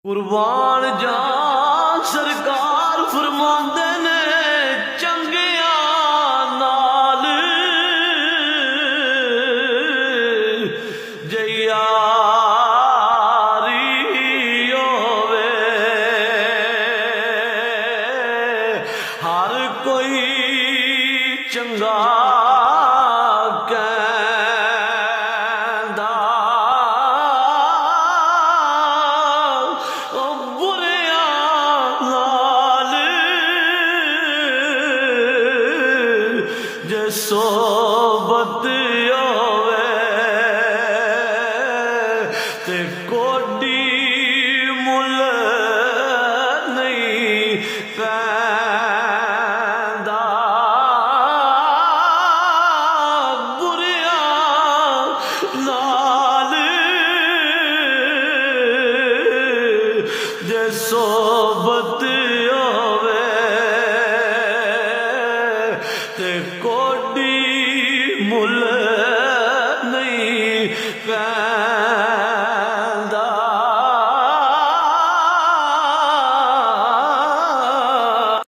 قربان جان سرکار فرماندے نے چنگیاں نال جے یاری ہووے ہر کوئی چنگا صحبت ہووے تے کوڈی مل نہیں پیندا بریاں نال جے صحبت ہووے تے کوڈی مل نہیں پیندا